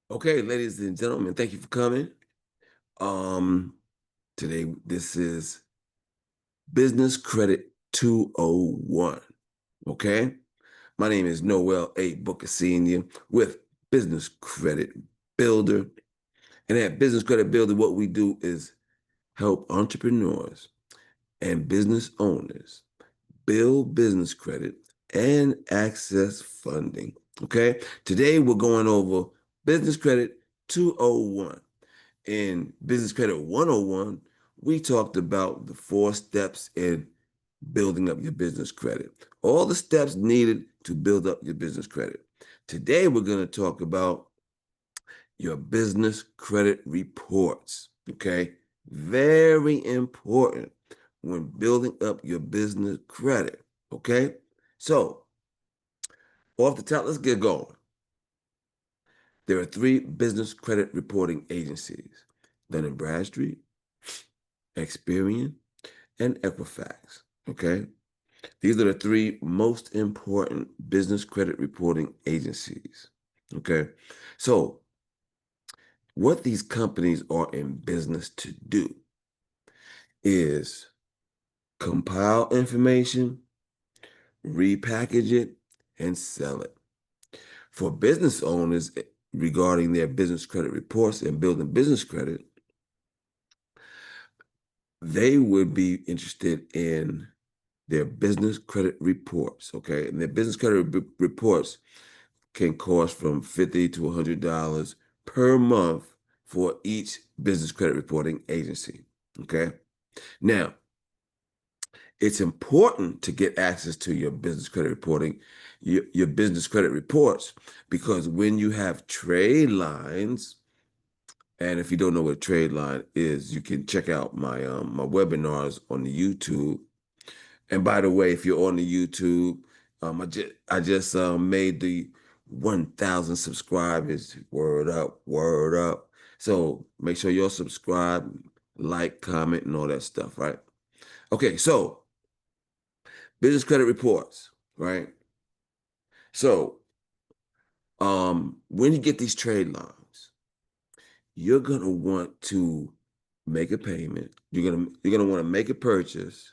Okay, ladies and gentlemen, thank you for coming. Um, Today this is Business Credit 201. Okay. My name is Noel A. Booker Sr. with Business Credit Builder. And at Business Credit Builder, what we do is help entrepreneurs and business owners build business credit and access funding. Okay. Today we're going over Business Credit 201. In Business Credit 101, we talked about the 4 steps in building up your business credit, all the steps needed to build up your business credit. Today, we're going to talk about your business credit reports. Okay. Very important when building up your business credit. Okay. So, off the top, let's get going. There are 3 business credit reporting agencies: Dun& Bradstreet, Experian, and Equifax. Okay. These are the 3 most important business credit reporting agencies. Okay. So, what these companies are in business to do is compile information, repackage it, and sell it. For business owners, regarding their business credit reports and building business credit, they would be interested in their business credit reports. Okay. And their business credit reports can cost from $50 to $100 per month for each business credit reporting agency. Okay. Now, it's important to get access to your business credit reporting, your business credit reports, because when you have trade lines, and if you don't know what a trade line is, you can check out my webinars on the YouTube. And by the way, if you're on the YouTube, I just made the 1,000 subscribers. Word up, word up. So make sure you're subscribed, like, comment, and all that stuff, right? Okay, so business credit reports, right? So when you get these trade lines, you're gonna want to make a payment. You're gonna want to make a purchase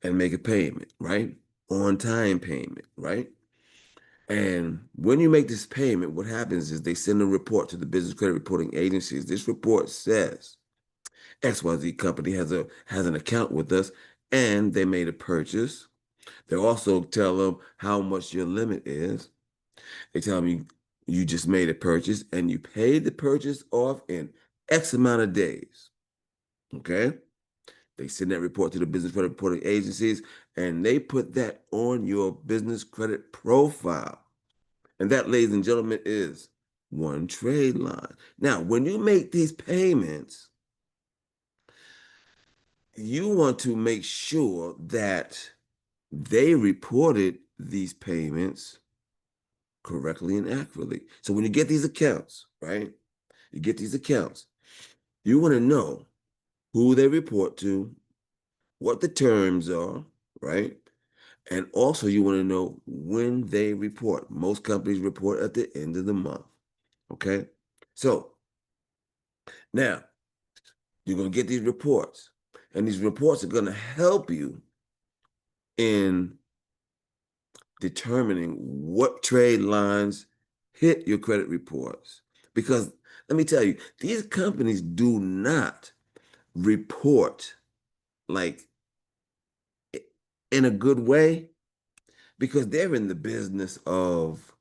and make a payment, right? On time payment, right? And when you make this payment, what happens is they send a report to the business credit reporting agencies. This report says XYZ company has an account with us and they made a purchase. They also tell them how much your limit is. They tell them you just made a purchase and you paid the purchase off in X amount of days. Okay? They send that report to the business credit reporting agencies and they put that on your business credit profile. And that, ladies and gentlemen, is one trade line. Now, when you make these payments, you want to make sure that they reported these payments correctly and accurately. So when you get these accounts, right? You get these accounts, you want to know who they report to, what the terms are, right? And also you want to know when they report. Most companies report at the end of the month. Okay. So now you're going to get these reports, and these reports are going to help you in determining what trade lines hit your credit reports. Because let me tell you, these companies do not report like in a good way because they're in the business of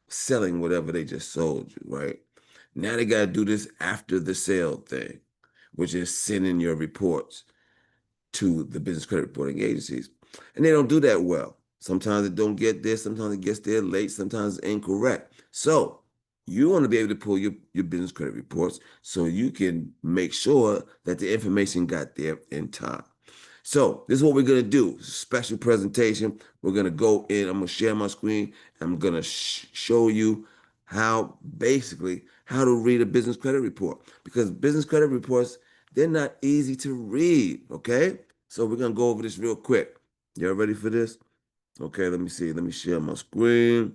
selling whatever they just sold you, right? Now they got to do this after the sale thing, which is sending your reports to the business credit reporting agencies. And they don't do that well. Sometimes it don't get there, sometimes it gets there late, sometimes it's incorrect. So you want to be able to pull your business credit reports so you can make sure that the information got there in time. So this is what we're going to do. Special presentation. We're going to go in. I'm going to share my screen. I'm going to show you how how to read a business credit report, because business credit reports, they're not easy to read. Okay. So we're going to go over this real quick. Y'all ready for this? Okay. Let me see. Let me share my screen.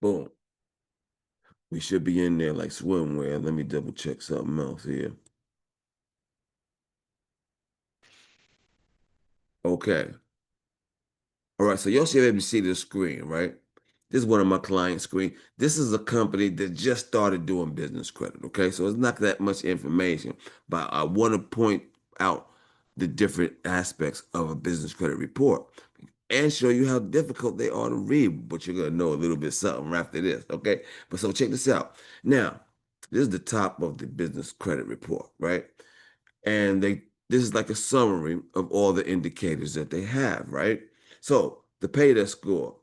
Boom. We should be in there like swimwear. Let me double check something else here. Okay. All right, so y'all should be able to see the screen, right? This is one of my client screen. This is a company that just started doing business credit, okay? So it's not that much information, but I want to point out the different aspects of a business credit report and show you how difficult they are to read, but you're gonna know a little bit something after this, okay? But so check this out. Now, this is the top of the business credit report, right? And this is like a summary of all the indicators that they have, right? So the pay desk score,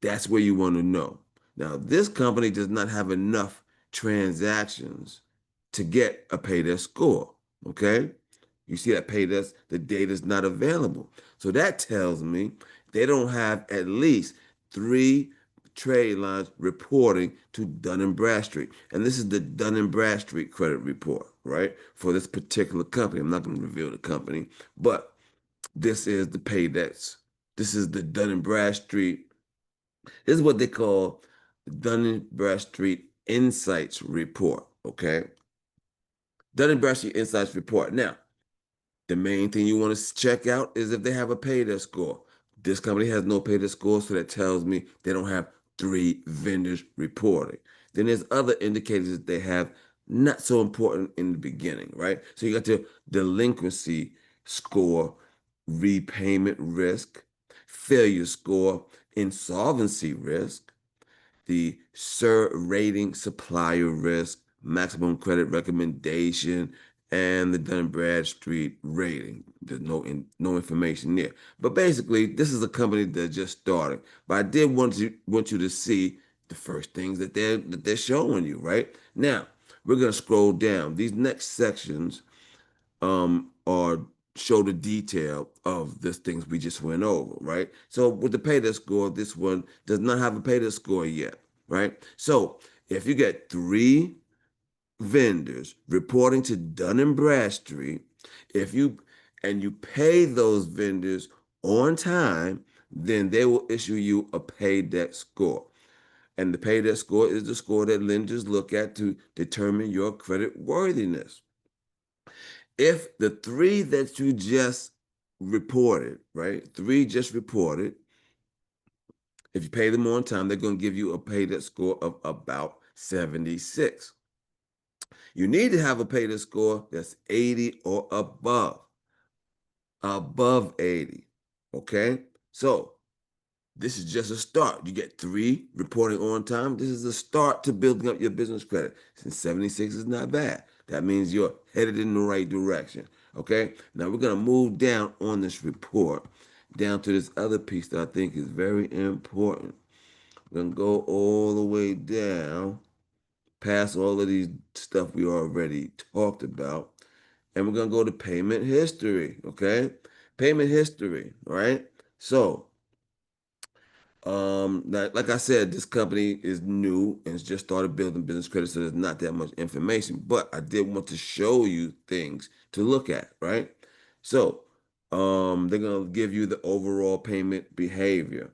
that's where you want to know. Now, this company does not have enough transactions to get a pay desk score. Okay. You see that pay desk, the data is not available. So that tells me they don't have at least three trade lines reporting to Dun and Bradstreet. And this is the Dun and Bradstreet credit report, right? For this particular company. I'm not going to reveal the company, but this is the pay desk. This is the Dun and Bradstreet. This is what they call Dun and Bradstreet Insights Report. Okay. Dun and Bradstreet Insights Report. Now, the main thing you want to check out is if they have a pay desk score. This company has no pay desk score, so that tells me they don't have three vendors reporting. Then there's other indicators that they have, not so important in the beginning, right? So you got the delinquency score, repayment risk, failure score, insolvency risk, the SIR rating, supplier risk, maximum credit recommendation, and the Dun& Bradstreet rating. There's no information there. But basically, this is a company that just started. But I did want you to see the first things that they're showing you, right? Now, we're gonna scroll down. These next sections or show the detail of the things we just went over, right? So with the pay desk score, this one does not have a pay desk score yet, right? So if you get three vendors reporting to Dun and Bradstreet, if you and you pay those vendors on time, then they will issue you a pay desk score. And the pay desk score is the score that lenders look at to determine your credit worthiness. If the three that you just reported, right? Three just reported, if you pay them on time, they're going to give you a pay debt score of about 76. You need to have a pay debt score that's 80 or above 80. Okay? So this is just a start. You get three reporting on time. This is a start to building up your business credit. Since 76 is not bad. That means you're headed in the right direction. Okay. Now we're going to move down on this report down to this other piece that I think is very important. We're going to go all the way down past all of these stuff we already talked about. And we're going to go to payment history. Okay. Payment history. All right. So, like I said, this company is new and it's just started building business credit, so there's not that much information. But I did want to show you things to look at, right? So, they're gonna give you the overall payment behavior,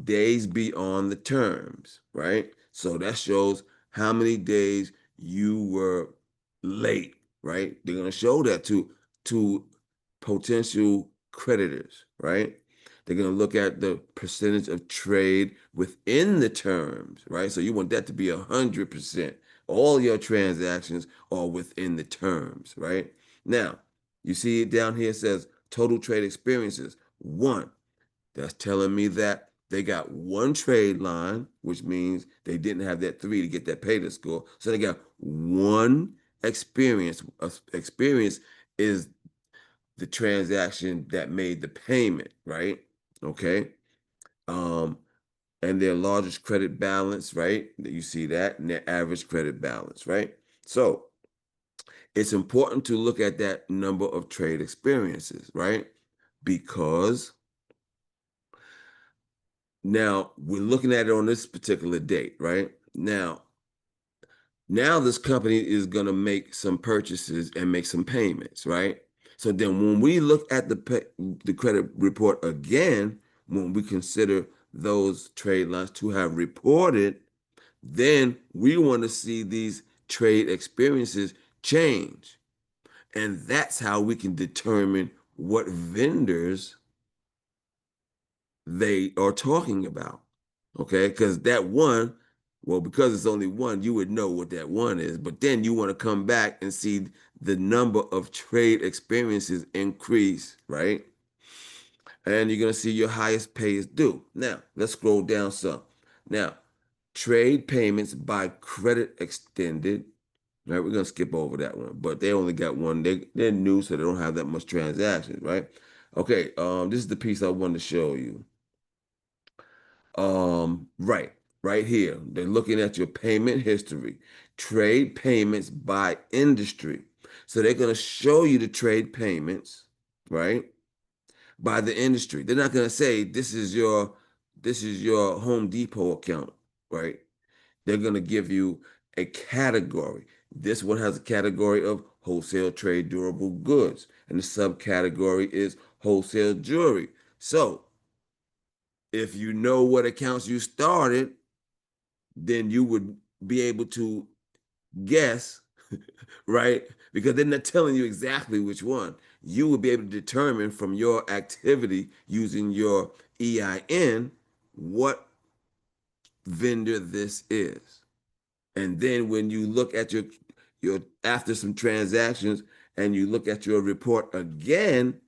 days beyond the terms, right? So that shows how many days you were late, right? They're gonna show that to potential creditors, right? They're gonna look at the percentage of trade within the terms, right? So you want that to be 100%. All your transactions are within the terms, right? Now, you see it down here, it says total trade experiences, one. That's telling me that they got one trade line, which means they didn't have that three to get that pay to score. So they got one experience. Experience is the transaction that made the payment, right? Okay. Um, and their largest credit balance, right? You see that, and their average credit balance, right? So it's important to look at that number of trade experiences, right? Because now we're looking at it on this particular date, right? Now this company is going to make some purchases and make some payments, right? So then when we look at the credit report again, when we consider those trade lines to have reported, then we want to see these trade experiences change. And that's how we can determine what vendors they are talking about. Okay, because that one, well, because it's only one, you would know what that one is. But then you want to come back and see the number of trade experiences increase, right? And you're going to see your highest pay is due. Now, let's scroll down some. Now, trade payments by credit extended. Right, we're gonna skip over that one, but they only got one. They're new, so they don't have that much transactions, right? Okay, this is the piece I wanted to show you. Right, right here. They're looking at your payment history, trade payments by industry. So they're gonna show you the trade payments, right? By the industry. They're not gonna say this is your Home Depot account, right? They're going to give you a category. This one has a category of wholesale trade durable goods, and the subcategory is wholesale jewelry. So, if you know what accounts you started, then you would be able to guess, right? Because they're not telling you exactly which one. You would be able to determine from your activity using your EIN what vendor this is. And then when you look at your after some transactions and you look at your report again,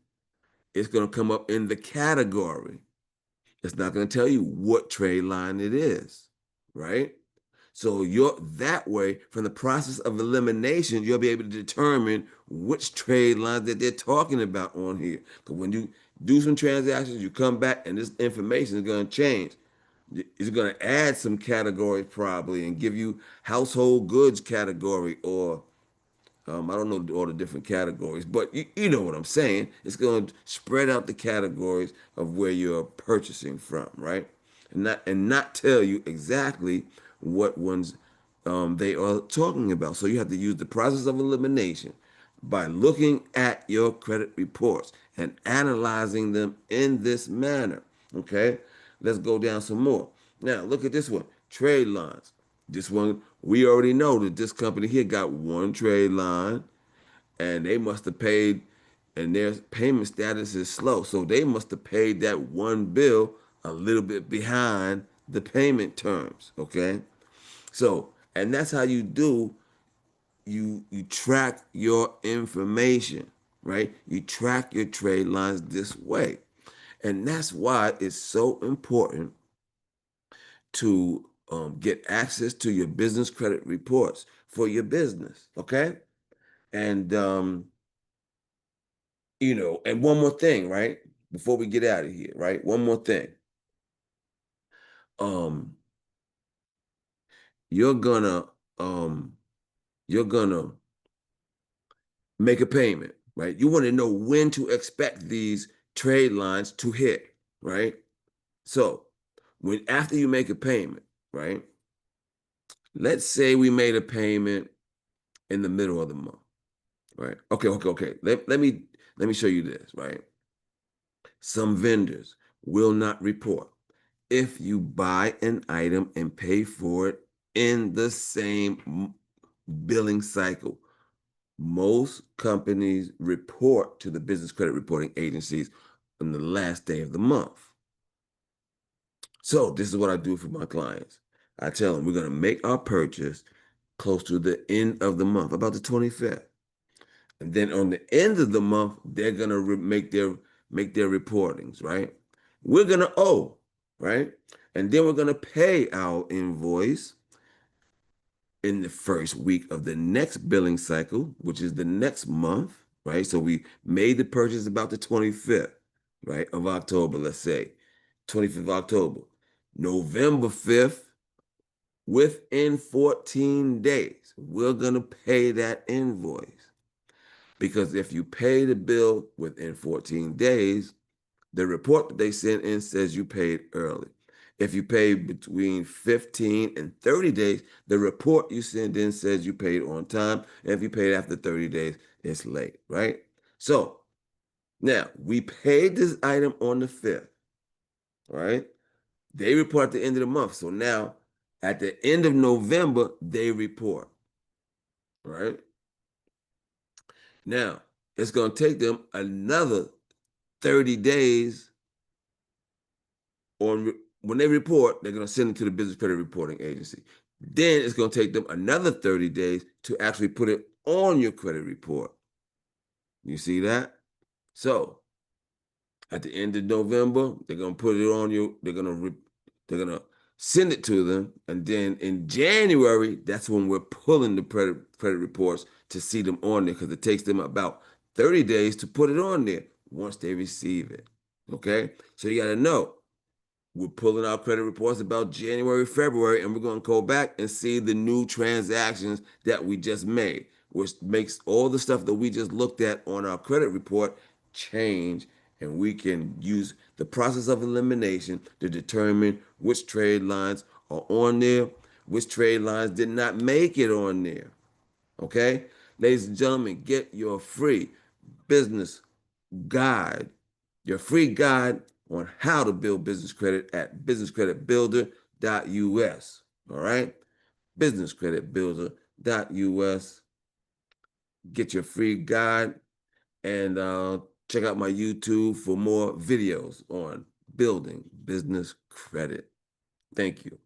it's going to come up in the category. It's not going to tell you what trade line it is, right? So you're that way from the process of elimination, you'll be able to determine which trade lines that they're talking about on here. Because when you do some transactions, you come back and this information is going to change. It's going to add some categories probably and give you household goods category or I don't know all the different categories, but you know what I'm saying. It's going to spread out the categories of where you're purchasing from, right? And not tell you exactly what ones they are talking about. So you have to use the process of elimination by looking at your credit reports and analyzing them in this manner. Okay, let's go down some more. Now look at this one: trade lines. This one, we already know that this company here got one trade line and they must have paid, and their payment status is slow. So they must have paid that one bill a little bit behind the payment terms. Okay. So, and that's how you track your information, right? You track your trade lines this way. And that's why it's so important to get access to your business credit reports for your business. Okay. And, and one more thing, right? Before we get out of here, right? One more thing. Um, you're gonna, um, you're gonna make a payment, right? You want to know when to expect these trade lines to hit, right? So when after you make a payment, right? Let's say we made a payment in the middle of the month. Right. Okay. Okay. Okay. Let me show you this. Right. Some vendors will not report if you buy an item and pay for it in the same billing cycle. Most companies report to the business credit reporting agencies on the last day of the month. So this is what I do for my clients. I tell them we're going to make our purchase close to the end of the month, about the 25th. And then on the end of the month, they're gonna make their reportings, right? We're gonna owe, right? And then we're gonna pay our invoice in the first week of the next billing cycle, which is the next month, right? So we made the purchase about the 25th, right, of October, let's say, 25th of October. November 5th, within 14 days, we're gonna pay that invoice. Because if you pay the bill within 14 days, the report that they send in says you paid early. If you pay between 15 and 30 days, the report you send in says you paid on time. And if you paid after 30 days, it's late, right? So now we paid this item on the 5th, right? They report at the end of the month. So now at the end of November, they report, right? Now it's going to take them another 30 days on when they report, they're going to send it to the Business Credit Reporting Agency. Then it's going to take them another 30 days to actually put it on your credit report. You see that? So at the end of November, they're gonna put it on you. They're gonna send it to them, and then in January, that's when we're pulling the credit reports to see them on there because it takes them about 30 days to put it on there once they receive it. Okay, so you got to know we're pulling our credit reports about January, February, and we're going to go back and see the new transactions that we just made, which makes all the stuff that we just looked at on our credit report change. And we can use the process of elimination to determine which trade lines are on there, which trade lines did not make it on there. Okay? Ladies and gentlemen, get your free business guide, your free guide on how to build business credit at businesscreditbuilder.us. All right? Businesscreditbuilder.us. Get your free guide and check out my YouTube for more videos on building business credit. Thank you.